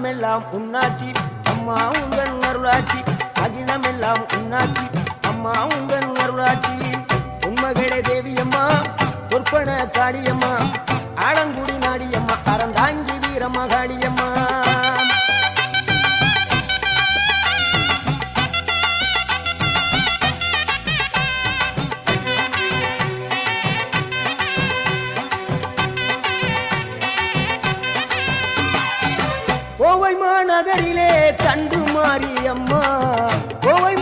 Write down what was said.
அகிலமெல்லாம் உன்னாட்சி அம்மா உந்தன் அருளாட்சி அகிலமெல்லாம் உன்னாட்சி அம்மா உந்தன் அருளாட்சி உண்மகளே தேவியம்மா பொற்பன காளியம்மா ஆலங்குடி நாடியம்மா அறந்தாங்கி வீரம்மா காளியம்மா கோவை மாநகரிலே தண்டு மாரியம்மா கோவை